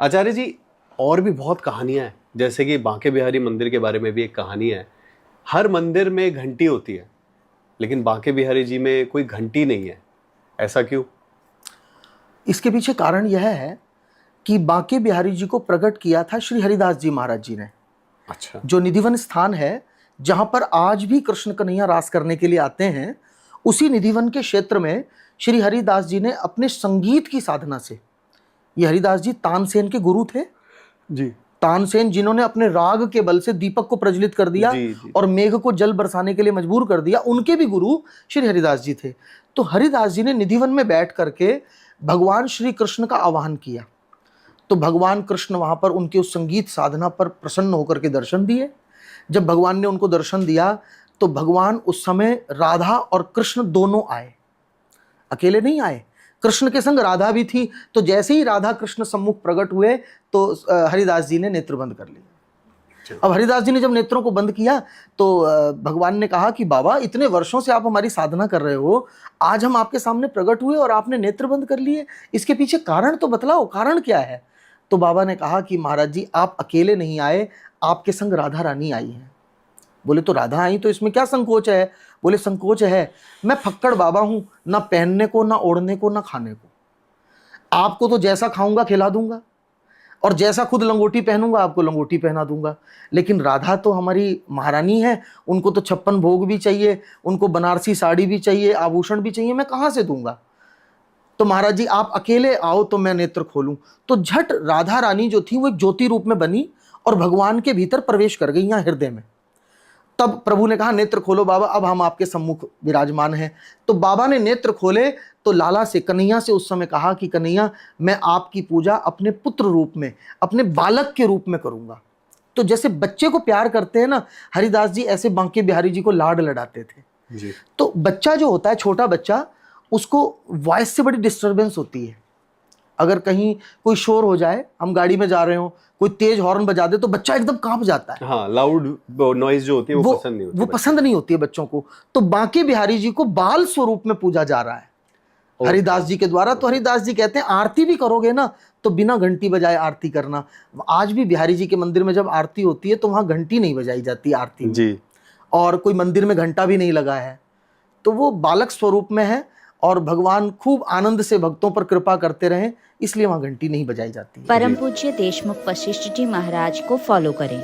आचार्य जी, और भी बहुत कहानियां हैं, जैसे कि बांके बिहारी मंदिर के बारे में भी एक कहानी है। हर मंदिर में घंटी होती है, लेकिन बांके बिहारी जी में कोई घंटी नहीं है, ऐसा क्यों? इसके पीछे कारण यह है कि बांके बिहारी जी को प्रकट किया था श्री हरिदास जी महाराज जी ने। अच्छा। जो निधिवन स्थान है जहां पर आज भी कृष्ण कन्हैया रास करने के लिए आते हैं, उसी निधिवन के क्षेत्र में श्री हरिदास जी ने अपने संगीत की साधना से, ये हरिदास जी तानसेन के गुरु थे। जी तानसेन जिन्होंने अपने राग के बल से दीपक को प्रज्वलित कर दिया जी जी। और मेघ को जल बरसाने के लिए मजबूर कर दिया, उनके भी गुरु श्री हरिदास जी थे। तो हरिदास जी ने निधिवन में बैठ करके भगवान श्री कृष्ण का आवाहन किया। तो भगवान कृष्ण वहां पर उनके उस संगीत साधना पर प्रसन्न होकर के दर्शन दिए। जब भगवान ने उनको दर्शन दिया तो भगवान उस समय राधा और कृष्ण दोनों आए, अकेले नहीं आए, कृष्ण के संग राधा भी थी। तो जैसे ही राधा कृष्ण सम्मुख प्रकट हुए तो हरिदास जी ने नेत्र बंद कर लिए। अब हरिदास जी ने जब नेत्रों को बंद किया तो भगवान ने कहा कि बाबा, इतने वर्षों से आप हमारी साधना कर रहे हो, आज हम आपके सामने प्रकट हुए और आपने नेत्र बंद कर लिए, इसके पीछे कारण तो बतलाओ, कारण क्या है? तो बाबा ने कहा कि महाराज जी, आप अकेले नहीं आए, आपके संग राधा रानी आई हैं। बोले तो राधा आई तो इसमें क्या संकोच है? बोले संकोच है, मैं फक्कड़ बाबा हूं, ना पहनने को, ना ओढ़ने को, ना खाने को। आपको तो जैसा खाऊंगा खिला दूंगा, और जैसा खुद लंगोटी पहनूंगा आपको लंगोटी पहना दूंगा। लेकिन राधा तो हमारी महारानी है, उनको तो 56 भोग भी चाहिए, उनको बनारसी साड़ी भी चाहिए, आभूषण भी चाहिए, मैं कहां से दूंगा? तो महाराज जी आप अकेले आओ तो मैं नेत्र खोलूं। तो झट राधा रानी जो थी वो एक ज्योति रूप में बनी और भगवान के भीतर प्रवेश कर गई, यहाँ हृदय में। तब प्रभु ने कहा नेत्र खोलो बाबा, अब हम आपके सम्मुख विराजमान हैं। तो बाबा ने नेत्र खोले तो लाला से, कन्हैया से उस समय कहा कि कन्हैया, मैं आपकी पूजा अपने पुत्र रूप में, अपने बालक के रूप में करूंगा। तो जैसे बच्चे को प्यार करते हैं ना, हरिदास जी ऐसे बांके बिहारी जी को लाड लड़ाते थे जी। तो बच्चा जो होता है, छोटा बच्चा, उसको वॉइस से बड़ी डिस्टरबेंस होती है। अगर कहीं कोई शोर हो जाए, हम गाड़ी में जा रहे हो, कोई तेज हॉर्न बजा दे तो बच्चा एकदम कांप जाता है। हाँ, लाउड नॉइज जो होती है वो पसंद नहीं होती, वो पसंद नहीं होती है बच्चों को। तो बांके बिहारी जी को बाल स्वरूप में पूजा जा रहा है हरिदास जी के द्वारा। तो हरिदास जी कहते हैं आरती भी करोगे ना तो बिना घंटी बजाए आरती करना। आज भी बिहारी जी के मंदिर में जब आरती होती है तो वहां घंटी नहीं बजाई जाती आरती में जी। और कोई मंदिर में घंटा भी नहीं लगा है। तो वो बालक स्वरूप में है और भगवान खूब आनंद से भक्तों पर कृपा करते रहे, इसलिए वहां घंटी नहीं बजाई जाती। परम पूज्य देशमुख वशिष्ठ जी महाराज को फॉलो करें।